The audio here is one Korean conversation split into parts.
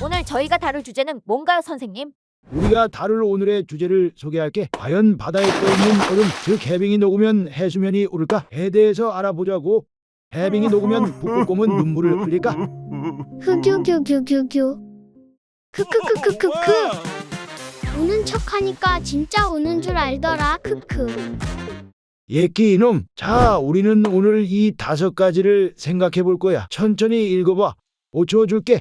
오늘 저희가 다룰 주제는 뭔가요, 선생님? 우리가 다룰 오늘의 주제를 소개할게. 과연 바다에 떠있는 얼음, 즉 해빙이 녹으면 해수면이 오를까?에 대해서 알아보자고. 해빙이 녹으면 북극곰은 눈물을 흘릴까? 흐규규규규규 크크크크크크 우는 척하니까 진짜 우는 줄 알더라. 크크. 예끼 이놈. 자, 우리는 오늘 이 5가지를 생각해 볼 거야. 천천히 읽어봐. 5초 줄게.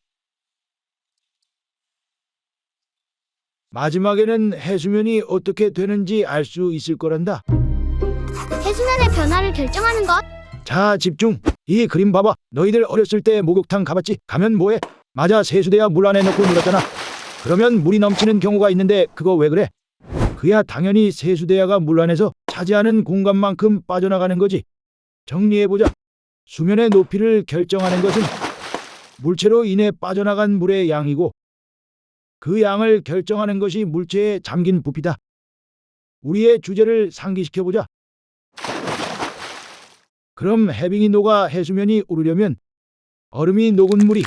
마지막에는 해수면이 어떻게 되는지 알 수 있을 거란다. 해수면의 변화를 결정하는 것. 자, 집중. 이 그림 봐봐. 너희들 어렸을 때 목욕탕 가봤지? 가면 뭐해? 맞아, 세수대야 물 안에 넣고 놀았잖아. 그러면 물이 넘치는 경우가 있는데 그거 왜 그래? 그야 당연히 세수대야가 물 안에서 차지하는 공간만큼 빠져나가는 거지. 정리해보자. 수면의 높이를 결정하는 것은 물체로 인해 빠져나간 물의 양이고, 그 양을 결정하는 것이 물체에 잠긴 부피다. 우리의 주제를 상기시켜보자. 그럼 해빙이 녹아 해수면이 오르려면 얼음이 녹은 물이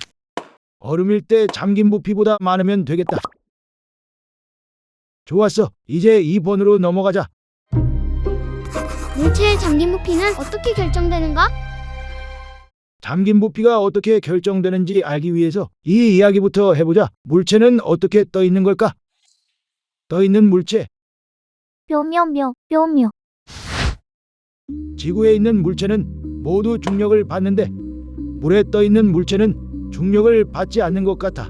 얼음일 때 잠긴 부피보다 많으면 되겠다. 좋았어. 이제 2번으로 넘어가자. 물체의 잠긴 부피는 어떻게 결정되는가? 잠긴 부피가 어떻게 결정되는지 알기 위해서 이 이야기부터 해보자. 물체는 어떻게 떠 있는 걸까? 떠 있는 물체. 묘묘묘. 지구에 있는 물체는 모두 중력을 받는데 물에 떠 있는 물체는 중력을 받지 않는 것 같아.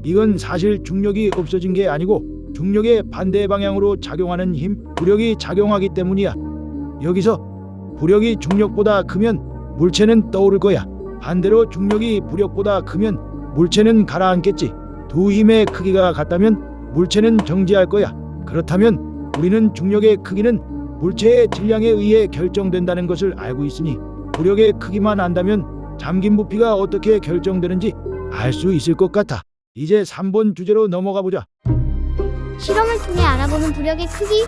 이건 사실 중력이 없어진 게 아니고 중력의 반대 방향으로 작용하는 힘, 부력이 작용하기 때문이야. 여기서 부력이 중력보다 크면 물체는 떠오를 거야. 반대로 중력이 부력보다 크면 물체는 가라앉겠지. 두 힘의 크기가 같다면 물체는 정지할 거야. 그렇다면 우리는 중력의 크기는 물체의 질량에 의해 결정된다는 것을 알고 있으니 부력의 크기만 안다면 잠긴 부피가 어떻게 결정되는지 알 수 있을 것 같아. 이제 3번 주제로 넘어가 보자. 실험을 통해 알아보는 부력의 크기.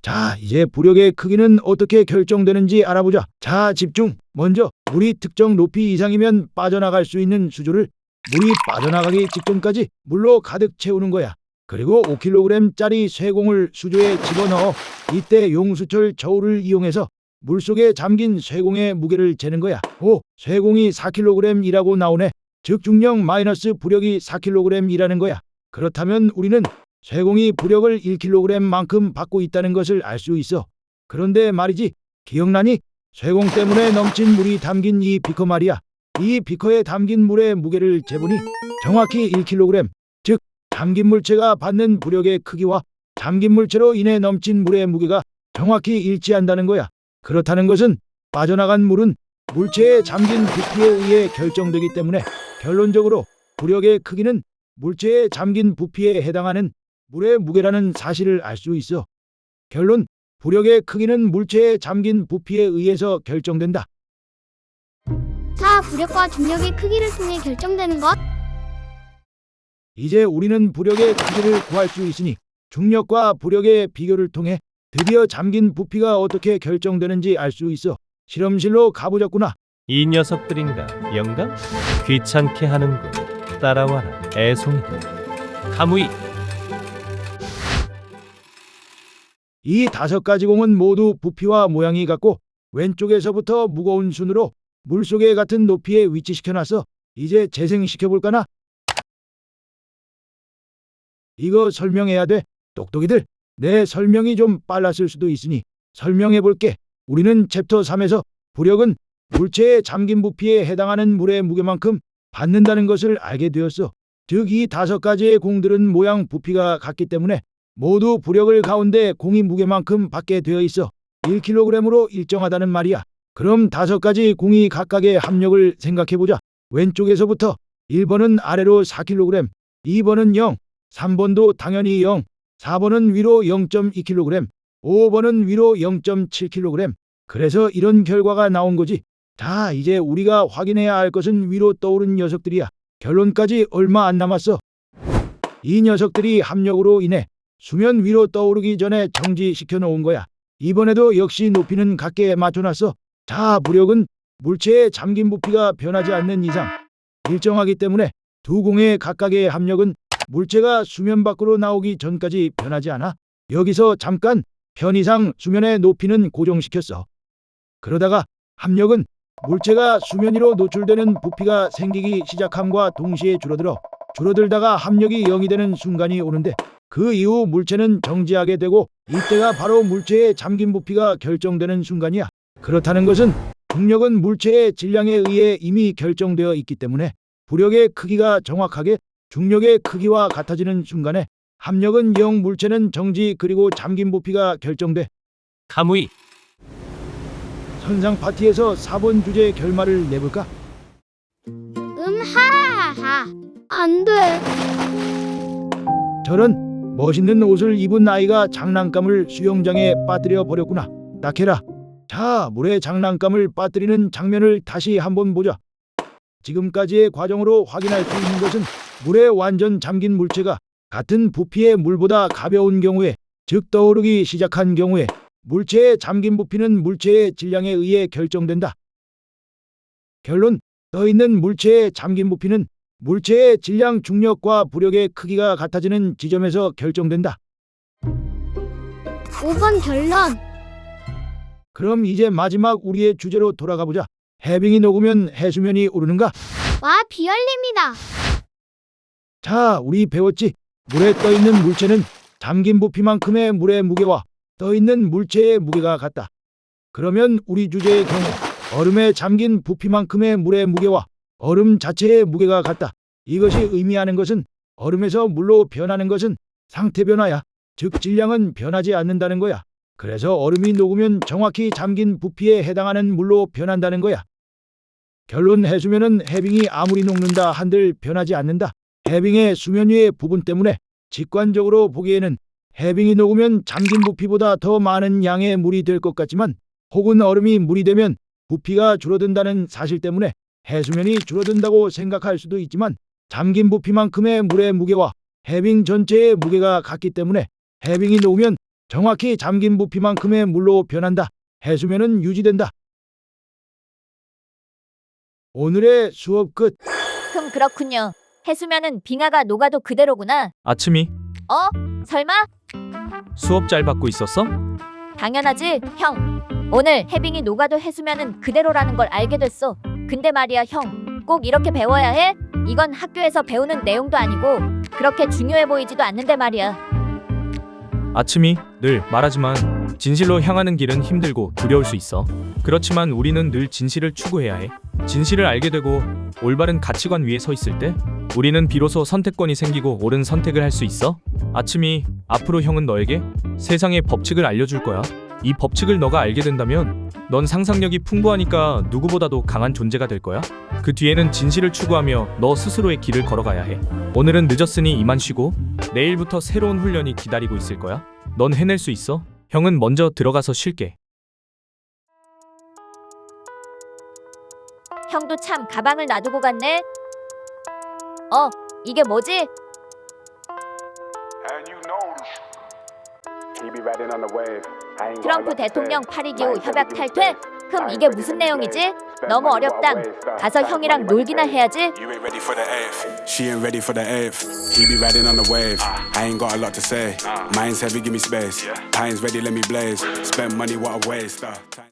자, 이제 부력의 크기는 어떻게 결정되는지 알아보자. 자, 집중. 먼저 물이 특정 높이 이상이면 빠져나갈 수 있는 수조를 물이 빠져나가기 직전까지 물로 가득 채우는 거야. 그리고 5kg짜리 쇠공을 수조에 집어넣어 이때 용수철 저울을 이용해서 물속에 잠긴 쇠공의 무게를 재는 거야. 오, 쇠공이 4kg이라고 나오네. 즉 중력 마이너스 부력이 4kg이라는 거야. 그렇다면 우리는 쇠공이 부력을 1kg만큼 받고 있다는 것을 알 수 있어. 그런데 말이지, 기억나니? 쇠공 때문에 넘친 물이 담긴 이 비커 말이야. 이 비커에 담긴 물의 무게를 재보니 정확히 1kg, 즉 잠긴 물체가 받는 부력의 크기와 잠긴 물체로 인해 넘친 물의 무게가 정확히 일치한다는 거야. 그렇다는 것은 빠져나간 물은 물체의 잠긴 부피에 의해 결정되기 때문에 결론적으로 부력의 크기는 물체의 잠긴 부피에 해당하는 물의 무게라는 사실을 알 수 있어. 결론, 부력의 크기는 물체의 잠긴 부피에 의해서 결정된다. 4. 부력과 중력의 크기를 통해 결정되는 것. 이제 우리는 부력의 크기를 구할 수 있으니 중력과 부력의 비교를 통해 드디어 잠긴 부피가 어떻게 결정되는지 알 수 있어. 실험실로 가보자꾸나. 이 녀석들인가 영감? 귀찮게 하는군. 따라와라 애송이들. 카무이. 이 5가지 공은 모두 부피와 모양이 같고 왼쪽에서부터 무거운 순으로 물속에 같은 높이에 위치시켜놨어. 이제 재생시켜볼까나? 이거 설명해야 돼. 똑똑이들, 내 설명이 좀 빨랐을 수도 있으니 설명해볼게. 우리는 챕터 3에서 부력은 물체의 잠긴 부피에 해당하는 물의 무게만큼 받는다는 것을 알게 되었어. 즉 이 5가지의 공들은 모양 부피가 같기 때문에 모두 부력을 가운데 공이 무게만큼 받게 되어 있어 1kg으로 일정하다는 말이야. 그럼 5가지 공이 각각의 합력을 생각해보자. 왼쪽에서부터 1번은 아래로 4kg, 2번은 0, 3번도 당연히 0, 4번은 위로 0.2kg, 5번은 위로 0.7kg. 그래서 이런 결과가 나온 거지. 자, 이제 우리가 확인해야 할 것은 위로 떠오른 녀석들이야. 결론까지 얼마 안 남았어. 이 녀석들이 합력으로 인해 수면 위로 떠오르기 전에 정지시켜 놓은 거야. 이번에도 역시 높이는 각계에 맞춰놨어. 자, 무력은 물체의 잠긴 부피가 변하지 않는 이상 일정하기 때문에 두 공의 각각의 합력은 물체가 수면 밖으로 나오기 전까지 변하지 않아. 여기서 잠깐 편의상 수면의 높이는 고정시켰어. 그러다가 합력은 물체가 수면 위로 노출되는 부피가 생기기 시작함과 동시에 줄어들다가 합력이 0이 되는 순간이 오는데 그 이후 물체는 정지하게 되고 이때가 바로 물체의 잠긴 부피가 결정되는 순간이야. 그렇다는 것은 중력은 물체의 질량에 의해 이미 결정되어 있기 때문에 부력의 크기가 정확하게 중력의 크기와 같아지는 순간에 합력은 0, 물체는 정지, 그리고 잠긴 부피가 결정돼. 카무이 선상 파티에서 4번 주제 결말을 내볼까? 하하하. 안 돼. 저런 멋있는 옷을 입은 아이가 장난감을 수영장에 빠뜨려 버렸구나. 나케라. 자, 물에 장난감을 빠뜨리는 장면을 다시 한번 보자. 지금까지의 과정으로 확인할 수 있는 것은 물에 완전 잠긴 물체가 같은 부피의 물보다 가벼운 경우에, 즉 떠오르기 시작한 경우에 물체의 잠긴 부피는 물체의 질량에 의해 결정된다. 결론, 떠있는 물체의 잠긴 부피는 물체의 질량, 중력과 부력의 크기가 같아지는 지점에서 결정된다. 5번 결론. 그럼 이제 마지막 우리의 주제로 돌아가 보자. 해빙이 녹으면 해수면이 오르는가? 와, 비열림이다. 자, 우리 배웠지? 물에 떠있는 물체는 잠긴 부피만큼의 물의 무게와 떠있는 물체의 무게가 같다. 그러면 우리 주제의 경우 얼음에 잠긴 부피만큼의 물의 무게와 얼음 자체의 무게가 같다. 이것이 의미하는 것은 얼음에서 물로 변하는 것은 상태 변화야. 즉 질량은 변하지 않는다는 거야. 그래서 얼음이 녹으면 정확히 잠긴 부피에 해당하는 물로 변한다는 거야. 결론, 해수면은 해빙이 아무리 녹는다 한들 변하지 않는다. 해빙의 수면 위의 부분 때문에 직관적으로 보기에는 해빙이 녹으면 잠긴 부피보다 더 많은 양의 물이 될 것 같지만, 혹은 얼음이 물이 되면 부피가 줄어든다는 사실 때문에 해수면이 줄어든다고 생각할 수도 있지만, 잠긴 부피만큼의 물의 무게와 해빙 전체의 무게가 같기 때문에 해빙이 녹으면 정확히 잠긴 부피만큼의 물로 변한다. 해수면은 유지된다. 오늘의 수업 끝. 그렇군요. 해수면은 빙하가 녹아도 그대로구나. 아침이 설마? 수업 잘 받고 있었어? 당연하지, 형. 오늘 해빙이 녹아도 해수면은 그대로라는 걸 알게 됐어. 근데 말이야, 형. 꼭 이렇게 배워야 해? 이건 학교에서 배우는 내용도 아니고 그렇게 중요해 보이지도 않는데 말이야. 아침이 늘 말하지만 진실로 향하는 길은 힘들고 두려울 수 있어. 그렇지만 우리는 늘 진실을 추구해야 해. 진실을 알게 되고 올바른 가치관 위에 서 있을 때 우리는 비로소 선택권이 생기고 옳은 선택을 할 수 있어. 아침이 앞으로 형은 너에게 세상의 법칙을 알려줄 거야. 이 법칙을 너가 알게 된다면 넌 상상력이 풍부하니까 누구보다도 강한 존재가 될 거야. 그 뒤에는 진실을 추구하며 너 스스로의 길을 걸어가야 해. 오늘은 늦었으니 이만 쉬고 내일부터 새로운 훈련이 기다리고 있을 거야. 넌 해낼 수 있어. 형은 먼저 들어가서 쉴게. 형도 참 가방을 놔두고 갔네. 이게 뭐지? 트럼프 대통령 파리 기후 협약 탈퇴? 이게 무슨 내용이지? 너무 어렵당. 가서 형이랑 놀기나 해야지. You ain't ready for the eighth. She ain't ready for the eighth. He be riding on the wave. I ain't got a lot to say. Mine's heavy, give me space. Time's ready, let me blaze. Spend money, what a waste.